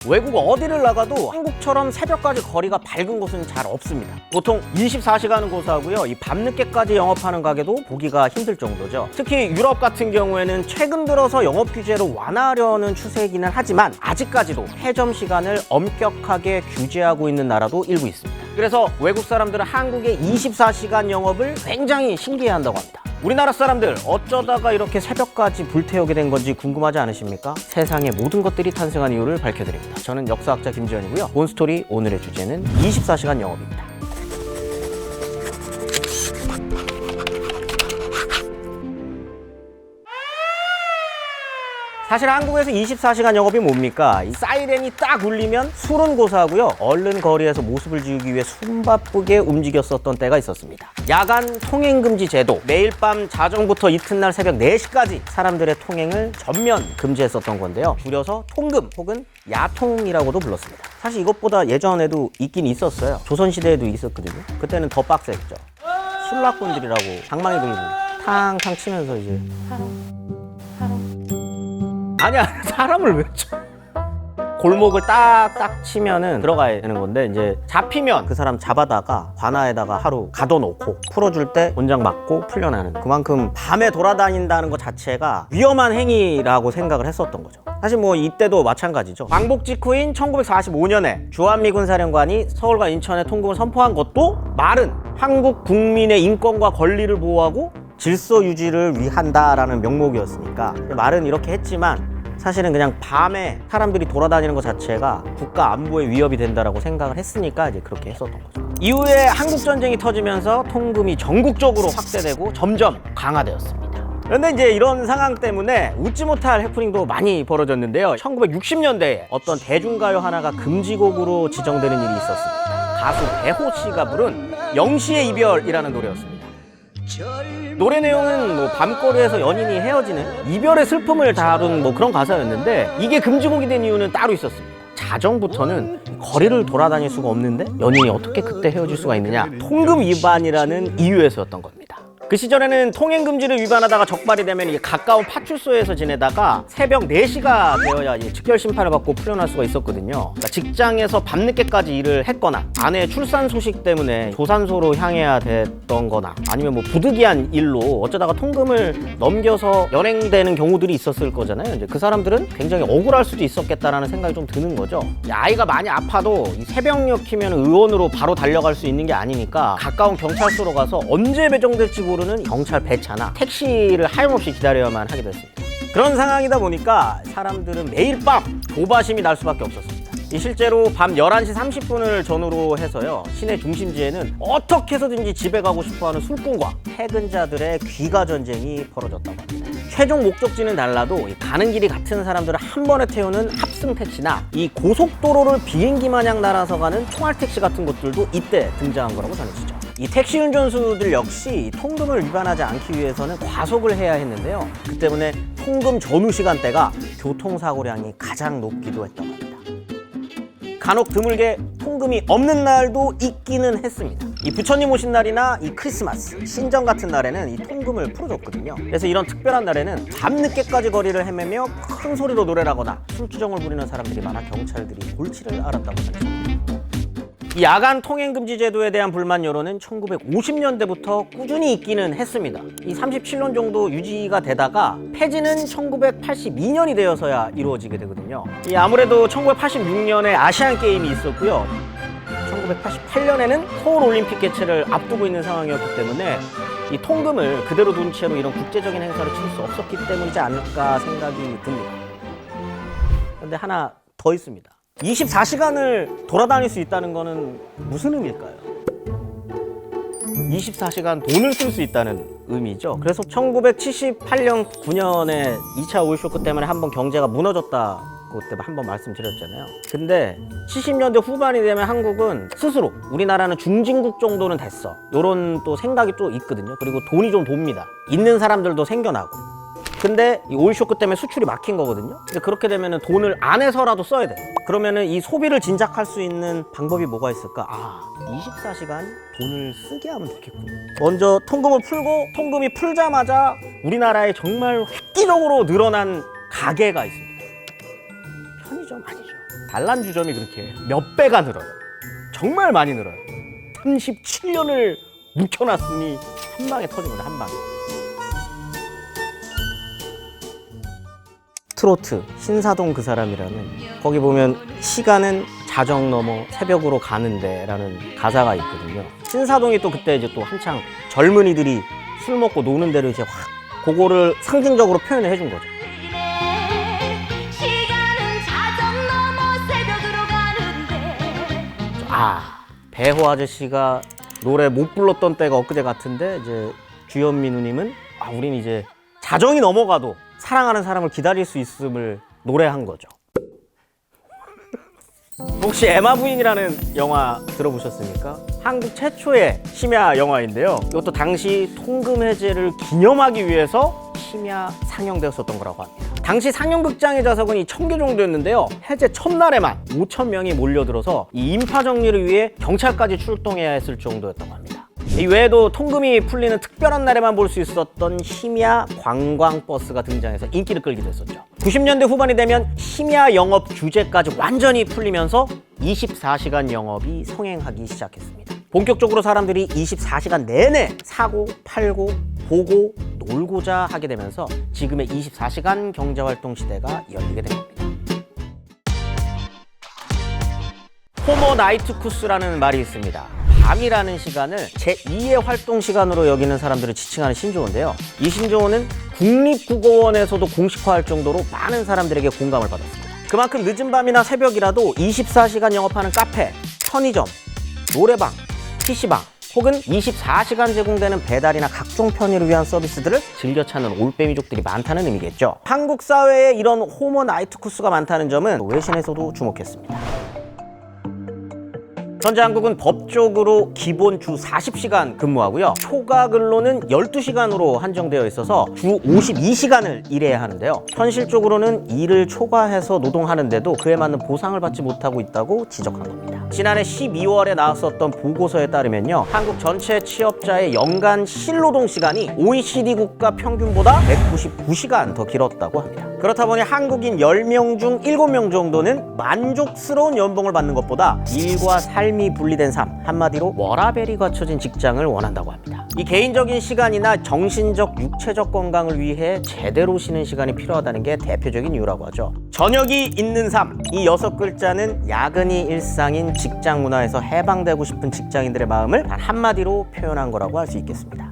외국 어디를 나가도 한국처럼 새벽까지 거리가 밝은 곳은 잘 없습니다. 보통 24시간은 고사하고요. 이 밤늦게까지 영업하는 가게도 보기가 힘들 정도죠. 특히 유럽 같은 경우에는 최근 들어서 영업 규제를 완화하려는 추세이기는 하지만 아직까지도 폐점 시간을 엄격하게 규제하고 있는 나라도 일부 있습니다. 그래서 외국 사람들은 한국의 24시간 영업을 굉장히 신기해한다고 합니다. 우리나라 사람들 어쩌다가 이렇게 새벽까지 불태우게 된 건지 궁금하지 않으십니까? 세상의 모든 것들이 탄생한 이유를 밝혀드립니다. 저는 역사학자 김지현이고요. 본스토리 오늘의 주제는 24시간 영업입니다. 사실 한국에서 24시간 영업이 뭡니까? 이 사이렌이 딱 울리면 술은 고사하고요. 얼른 거리에서 모습을 지우기 위해 숨바쁘게 움직였었던 때가 있었습니다. 야간 통행금지 제도, 매일 밤 자정부터 이튿날 새벽 4시까지 사람들의 통행을 전면 금지했었던 건데요. 줄여서 통금 혹은 야통이라고도 불렀습니다. 사실 이것보다 예전에도 있긴 있었어요. 조선시대에도 있었거든요. 그때는 더 빡셌죠. 술락꾼들이라고 방망이 들고 탕탕 치면서 이제 아니야, 사람을 왜 쳐? 골목을 딱딱 치면은 들어가야 되는 건데, 이제 잡히면 그 사람 잡아다가 관아에다가 하루 가둬놓고 풀어줄 때 원장 맞고 풀려나는, 그만큼 밤에 돌아다닌다는 것 자체가 위험한 행위라고 생각을 했었던 거죠. 사실 뭐 이때도 마찬가지죠. 광복 직후인 1945년에 주한미군 사령관이 서울과 인천에 통금을 선포한 것도 말은 한국 국민의 인권과 권리를 보호하고 질서 유지를 위한다라는 명목이었으니까 말은 이렇게 했지만 사실은 그냥 밤에 사람들이 돌아다니는 것 자체가 국가 안보에 위협이 된다라고 생각을 했으니까 이제 그렇게 했었던 거죠. 이후에 한국전쟁이 터지면서 통금이 전국적으로 확대되고 점점 강화되었습니다. 그런데 이제 이런 상황 때문에 웃지 못할 해프닝도 많이 벌어졌는데요. 1960년대에 어떤 대중가요 하나가 금지곡으로 지정되는 일이 있었습니다. 가수 배호 씨가 부른 영시의 이별이라는 노래였습니다. 노래 내용은 뭐 밤거리에서 연인이 헤어지는 이별의 슬픔을 다룬 뭐 그런 가사였는데, 이게 금지곡이 된 이유는 따로 있었습니다. 자정부터는 거리를 돌아다닐 수가 없는데 연인이 어떻게 그때 헤어질 수가 있느냐, 통금 위반이라는 이유에서였던 겁니다. 그 시절에는 통행금지를 위반하다가 적발이 되면 가까운 파출소에서 지내다가 새벽 4시가 되어야 즉결 심판을 받고 풀려날 수가 있었거든요. 그러니까 직장에서 밤늦게까지 일을 했거나 아내의 출산 소식 때문에 조산소로 향해야 됐던 거나 아니면 뭐 부득이한 일로 어쩌다가 통금을 넘겨서 연행되는 경우들이 있었을 거잖아요. 이제 그 사람들은 굉장히 억울할 수도 있었겠다라는 생각이 좀 드는 거죠. 아이가 많이 아파도 새벽녘이면 의원으로 바로 달려갈 수 있는 게 아니니까 가까운 경찰서로 가서 언제 배정될지 모르는 경찰 배차나 택시를 하염없이 기다려야만 하게 됐습니다. 그런 상황이다 보니까 사람들은 매일 밤 조바심이 날 수밖에 없었습니다. 실제로 밤 11시 30분을 전후로 해서요, 시내 중심지에는 어떻게 해서든지 집에 가고 싶어하는 술꾼과 퇴근자들의 귀가 전쟁이 벌어졌다고 합니다. 최종 목적지는 달라도 가는 길이 같은 사람들을 한 번에 태우는 합승 택시나 이 고속도로를 비행기 마냥 날아서 가는 총알 택시 같은 것들도 이때 등장한 거라고 전해지죠. 이 택시 운전수들 역시 통금을 위반하지 않기 위해서는 과속을 해야 했는데요. 그 때문에 통금 전후 시간대가 교통사고량이 가장 높기도 했다고 합니다. 간혹 드물게 통금이 없는 날도 있기는 했습니다. 이 부처님 오신 날이나 이 크리스마스, 신정 같은 날에는 이 통금을 풀어줬거든요. 그래서 이런 특별한 날에는 밤늦게까지 거리를 헤매며 큰 소리로 노래를 하거나 술주정을 부리는 사람들이 많아 경찰들이 골치를 앓았다고 합니다. 이 야간 통행금지 제도에 대한 불만 여론은 1950년대부터 꾸준히 있기는 했습니다. 이 37년 정도 유지가 되다가 폐지는 1982년이 되어서야 이루어지게 되거든요. 이 아무래도 1986년에 아시안 게임이 있었고요. 1988년에는 서울 올림픽 개최를 앞두고 있는 상황이었기 때문에 이 통금을 그대로 둔 채로 이런 국제적인 행사를 칠 수 없었기 때문이지 않을까 생각이 듭니다. 그런데 하나 더 있습니다. 24시간을 돌아다닐 수 있다는 거는 무슨 의미일까요? 24시간 돈을 쓸 수 있다는 의미죠. 그래서 1978년, 9년에 2차 오일쇼크 때문에 한번 경제가 무너졌다고 그때 한번 말씀드렸잖아요. 근데 70년대 후반이 되면 한국은 스스로 우리나라는 중진국 정도는 됐어, 요런 또 생각이 또 있거든요. 그리고 돈이 좀 돕니다. 있는 사람들도 생겨나고. 근데 이 오일쇼크 때문에 수출이 막힌 거거든요. 근데 그렇게 되면 돈을 안에서라도 써야 돼. 그러면은 이 소비를 진작할 수 있는 방법이 뭐가 있을까? 24시간 돈을 쓰게 하면 좋겠군요. 먼저 통금을 풀고, 통금이 풀자마자 우리나라에 정말 획기적으로 늘어난 가게가 있습니다. 편의점 아니죠. 단란주점이 그렇게 몇 배가 늘어요. 정말 많이 늘어요. 37년을 묵혀놨으니 한 방에 터진 거다, 한 방에. 트로트 신사동 그 사람이라는, 거기 보면 시간은 자정 넘어 새벽으로 가는데 라는 가사가 있거든요. 신사동이 또 그때 이제 또 한창 젊은이들이 술 먹고 노는 데를 이제 확 그거를 상징적으로 표현을 해준 거죠. 시간은 자정 넘어 새벽으로 가는데. 아, 배호 아저씨가 노래 못 불렀던 때가 엊그제 같은데, 이제 주현미 누님은 우린 이제 자정이 넘어가도 사랑하는 사람을 기다릴 수 있음을 노래한 거죠. 혹시 에마 부인이라는 영화 들어보셨습니까? 한국 최초의 심야 영화인데요. 이것도 당시 통금 해제를 기념하기 위해서 심야 상영되었었던 거라고 합니다. 당시 상영극장의 좌석은 1000개 정도였는데요. 해제 첫날에만 5000명이 몰려들어서 이 인파 정리를 위해 경찰까지 출동해야 했을 정도였다고 합니다. 이 외에도 통금이 풀리는 특별한 날에만 볼 수 있었던 심야 관광버스가 등장해서 인기를 끌기도 했었죠. 90년대 후반이 되면 심야 영업 규제까지 완전히 풀리면서 24시간 영업이 성행하기 시작했습니다. 본격적으로 사람들이 24시간 내내 사고, 팔고, 보고, 놀고자 하게 되면서 지금의 24시간 경제활동 시대가 열리게 된 겁니다. 호모 나이트쿠스라는 말이 있습니다. 밤이라는 시간을 제2의 활동 시간으로 여기는 사람들을 지칭하는 신조어인데요. 이 신조어는 국립국어원에서도 공식화할 정도로 많은 사람들에게 공감을 받았습니다. 그만큼 늦은 밤이나 새벽이라도 24시간 영업하는 카페, 편의점, 노래방, PC방 혹은 24시간 제공되는 배달이나 각종 편의를 위한 서비스들을 즐겨 찾는 올빼미족들이 많다는 의미겠죠. 한국 사회에 이런 호모 나이트쿠스가 많다는 점은 외신에서도 주목했습니다. 현재 한국은 법적으로 기본 주 40시간 근무하고요. 초과 근로는 12시간으로 한정되어 있어서 주 52시간을 일해야 하는데요. 현실적으로는 일을 초과해서 노동하는데도 그에 맞는 보상을 받지 못하고 있다고 지적한 겁니다. 지난해 12월에 나왔었던 보고서에 따르면요. 한국 전체 취업자의 연간 실노동 시간이 OECD 국가 평균보다 199시간 더 길었다고 합니다. 그렇다 보니 한국인 10명 중 7명 정도는 만족스러운 연봉을 받는 것보다 일과 삶이 분리된 삶, 한마디로 워라밸이 갖춰진 직장을 원한다고 합니다. 이 개인적인 시간이나 정신적, 육체적 건강을 위해 제대로 쉬는 시간이 필요하다는 게 대표적인 이유라고 하죠. 저녁이 있는 삶, 이 6글자는 야근이 일상인 직장 문화에서 해방되고 싶은 직장인들의 마음을 단 한마디로 표현한 거라고 할 수 있겠습니다.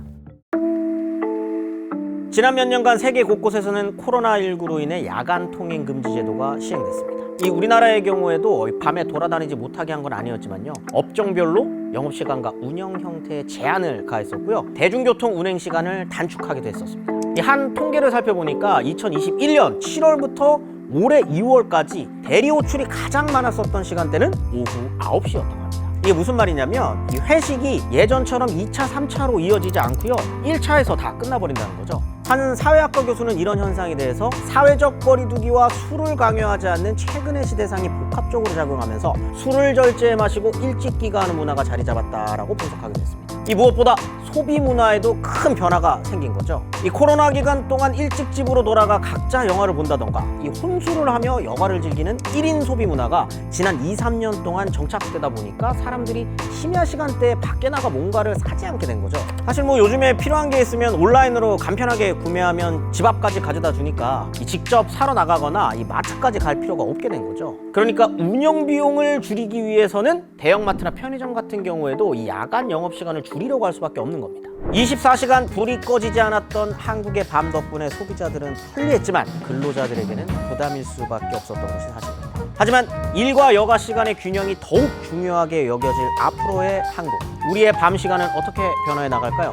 지난 몇 년간 세계 곳곳에서는 코로나19로 인해 야간 통행 금지 제도가 시행됐습니다. 이 우리나라의 경우에도 밤에 돌아다니지 못하게 한 건 아니었지만요. 업종별로 영업시간과 운영 형태에 제한을 가했었고요. 대중교통 운행 시간을 단축하기도 했었습니다. 이 한 통계를 살펴보니까 2021년 7월부터 올해 2월까지 대리 호출이 가장 많았었던 시간대는 오후 9시였던 겁니다. 이게 무슨 말이냐면 이 회식이 예전처럼 2차, 3차로 이어지지 않고요. 1차에서 다 끝나버린다는 거죠. 한 사회학과 교수는 이런 현상에 대해서 사회적 거리두기와 술을 강요하지 않는 최근의 시대상이 복합적으로 작용하면서 술을 절제해 마시고 일찍 귀가하는 문화가 자리 잡았다라고 분석하게 됐습니다. 이 무엇보다 소비 문화에도 큰 변화가 생긴 거죠. 이 코로나 기간 동안 일찍 집으로 돌아가 각자 영화를 본다던가 이 혼술을 하며 여가를 즐기는 1인 소비 문화가 지난 2, 3년 동안 정착되다 보니까 사람들이 심야 시간대에 밖에 나가 뭔가를 사지 않게 된 거죠. 사실 뭐 요즘에 필요한 게 있으면 온라인으로 간편하게 구매하면 집 앞까지 가져다 주니까 이 직접 사러 나가거나 이 마트까지 갈 필요가 없게 된 거죠. 그러니까 운영 비용을 줄이기 위해서는 대형마트나 편의점 같은 경우에도 이 야간 영업 시간을 줄이려고 할 수밖에 없는 겁니다. 24시간 불이 꺼지지 않았던 한국의 밤 덕분에 소비자들은 편리했지만 근로자들에게는 부담일 수밖에 없었던 것이 사실입니다. 하지만 일과 여가 시간의 균형이 더욱 중요하게 여겨질 앞으로의 한국, 우리의 밤 시간은 어떻게 변화해 나갈까요?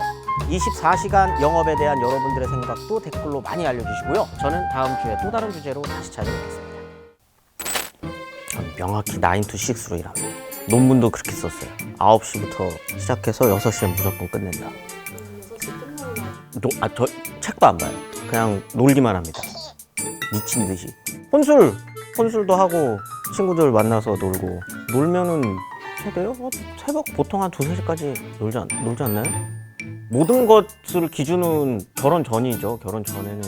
24시간 영업에 대한 여러분들의 생각도 댓글로 많이 알려주시고요. 저는 다음 주에 또 다른 주제로 다시 찾아뵙겠습니다. 명확히 9 to 6로 일합니다. 논문도 그렇게 썼어요. 9시부터 시작해서 6시에 무조건 끝낸다. 6시 끝나고 책도 안 봐요. 그냥 놀기만 합니다. 미친 듯이. 혼술도 하고 친구들 만나서 놀고. 놀면은 새벽 보통 한 2, 3시까지 놀지 않나요? 모든 것을 기준은 결혼 전이죠. 결혼 전에는